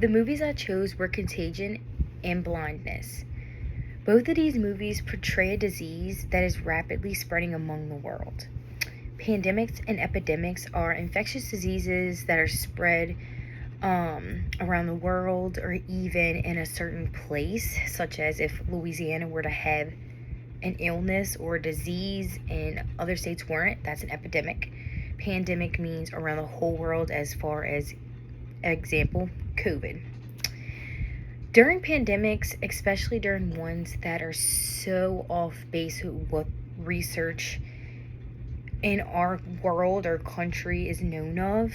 The movies I chose were Contagion and Blindness. Both of these movies portray a disease that is rapidly spreading among the world. Pandemics and epidemics are infectious diseases that are spread around the world or even in a certain place, such as if Louisiana were to have an illness or a disease and other states weren't, that's an epidemic. Pandemic means around the whole world, as far as example, COVID. During pandemics, especially during ones that are so off base with what research in our world or country is known of,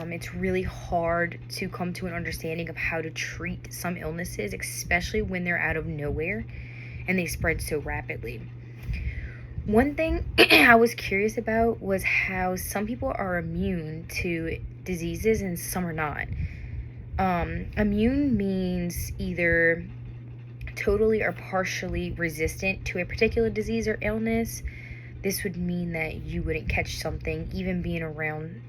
it's really hard to come to an understanding of how to treat some illnesses, especially when they're out of nowhere and they spread so rapidly. One thing I was curious about was how some people are immune to diseases and some are not. Immune means either totally or partially resistant to a particular disease or illness. This would mean that you wouldn't catch something even being around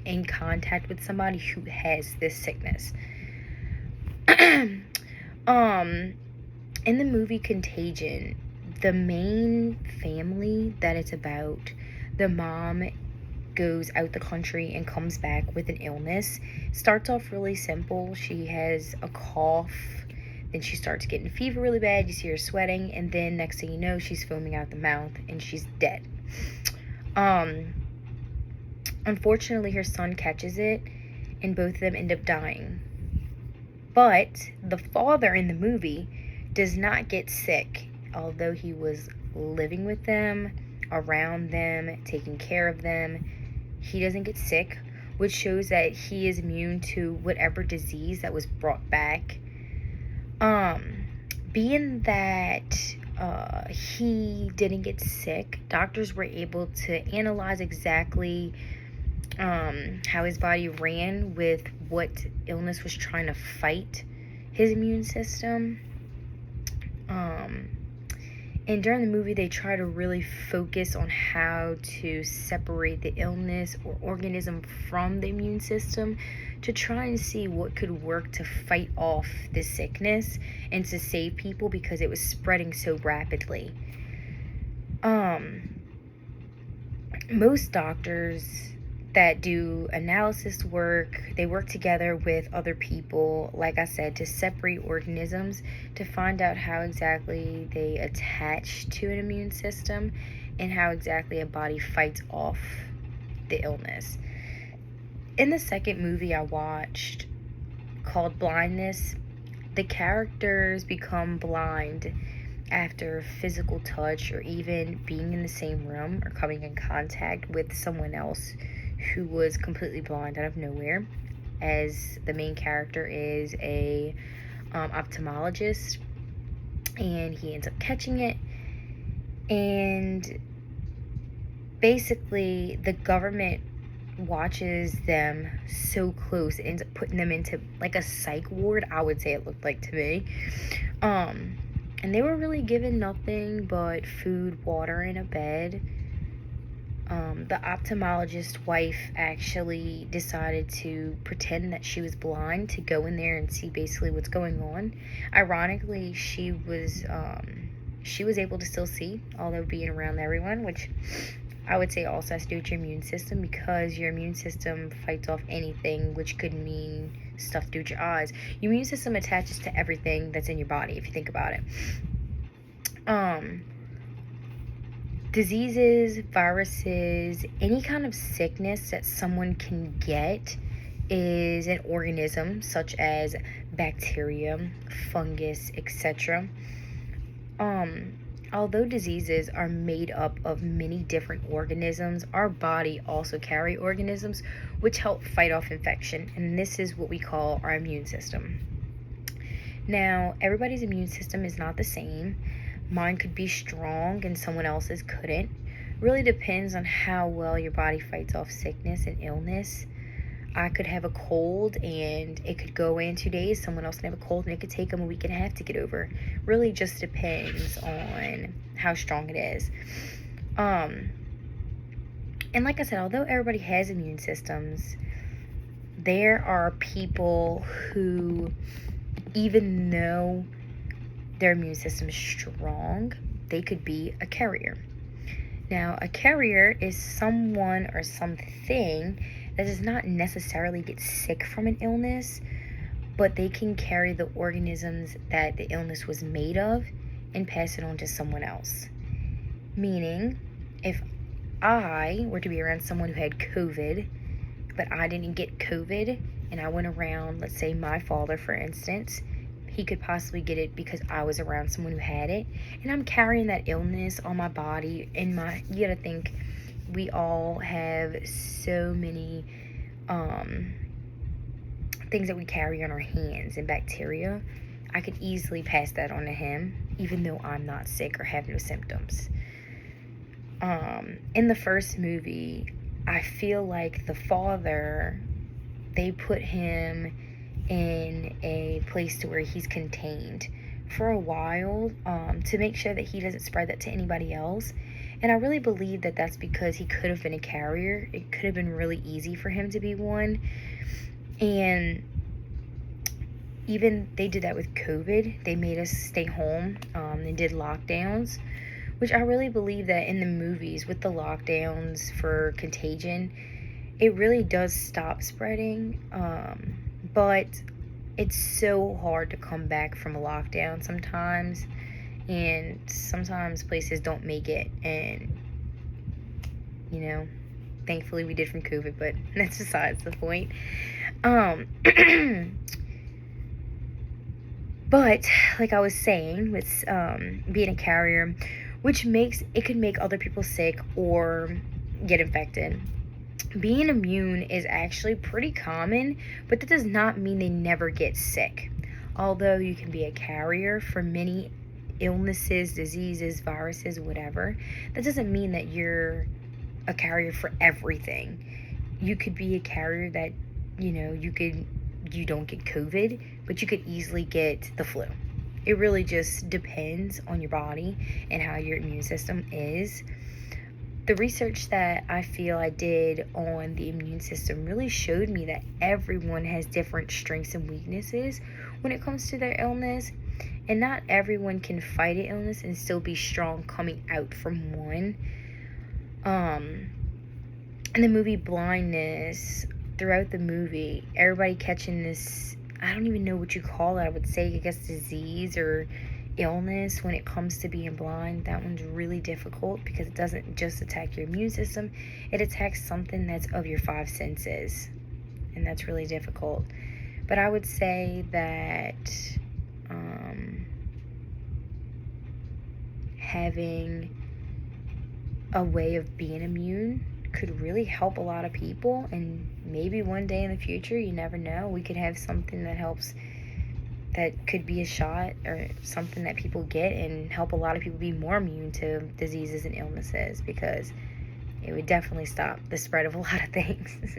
in contact with somebody who has this sickness. In the movie Contagion, the main family that it's about, the mom goes out the country and comes back with an illness. Starts off really simple. She has a cough, then she starts getting fever really bad. You see her sweating, and then next thing you know, she's foaming out the mouth and she's dead. Unfortunately, her son catches it and both of them end up dying. But the father in the movie does not get sick, although he was living with them, around them, taking care of them. He doesn't get sick, which shows that he is immune to whatever disease that was brought back. Being that he didn't get sick, doctors were able to analyze exactly how his body ran with what illness was trying to fight his immune system. And during the movie, they try to really focus on how to separate the illness or organism from the immune system to try and see what could work to fight off the sickness and to save people because it was spreading so rapidly. Most doctors that do analysis work, they work together with other people, like I said, to separate organisms to find out how exactly they attach to an immune system and how exactly a body fights off the illness. In the second movie I watched, called Blindness, the characters become blind after physical touch or even being in the same room or coming in contact with someone else who was completely blind out of nowhere, as the main character is a ophthalmologist, and he ends up catching it. And basically the government watches them so close, it ends up putting them into like a psych ward, I would say it looked like to me. And they were really given nothing but food, water, and a bed. The ophthalmologist's wife actually decided to pretend that she was blind to go in there and see basically what's going on. Ironically, she was able to still see, although being around everyone, which I would say also has to do with your immune system, because your immune system fights off anything, which could mean stuff to do with your eyes. Your immune system attaches to everything that's in your body, if you think about it. Diseases, viruses, any kind of sickness that someone can get is an organism, such as bacteria, fungus, etc. Although diseases are made up of many different organisms, our body also carry organisms which help fight off infection, and this is what we call our immune system. Now, everybody's immune system is not the same. Mine could be strong and someone else's couldn't. Really depends on how well your body fights off sickness and illness. I could have a cold and it could go away in 2 days. Someone else can have a cold and it could take them a week and a half to get over. Really just depends on how strong it is. And like I said, although everybody has immune systems, there are people who, even though their immune system is strong, they could be a carrier. Now, a carrier is someone or something that does not necessarily get sick from an illness, but they can carry the organisms that the illness was made of and pass it on to someone else. Meaning, if I were to be around someone who had COVID, but I didn't get COVID, and I went around, let's say my father, for instance, he could possibly get it because I was around someone who had it, and I'm carrying that illness on my body. You gotta think, we all have so many things that we carry on our hands and bacteria. I could easily pass that on to him, even though I'm not sick or have no symptoms. In the first movie, I feel like the father, they put him in a place to where he's contained for a while, to make sure that he doesn't spread that to anybody else. And I really believe that that's because he could have been a carrier. It could have been really easy for him to be one. And even they did that with COVID. They made us stay home, and did lockdowns, which I really believe that in the movies with the lockdowns for contagion, it really does stop spreading. But it's so hard to come back from a lockdown sometimes, and sometimes places don't make it, and thankfully we did from COVID, but that's besides the point. But like I was saying, with being a carrier, which could make other people sick or get infected. Being immune is actually pretty common, but that does not mean they never get sick. Although you can be a carrier for many illnesses, diseases, viruses, whatever, that doesn't mean that you're a carrier for everything. You could be a carrier that, you don't get COVID, but you could easily get the flu. It really just depends on your body and how your immune system is. The research that I feel I did on the immune system really showed me that everyone has different strengths and weaknesses when it comes to their illness, and not everyone can fight an illness and still be strong coming out from one. In the movie Blindness, throughout the movie, everybody catching this, I don't even know what you call it, I would say, I guess, disease or illness when it comes to being blind. That one's really difficult because it doesn't just attack your immune system, it attacks something that's of your five senses, and that's really difficult. But I would say that having a way of being immune could really help a lot of people, and maybe one day in the future, you never know, we could have something that helps, that could be a shot or something that people get and help a lot of people be more immune to diseases and illnesses, because it would definitely stop the spread of a lot of things.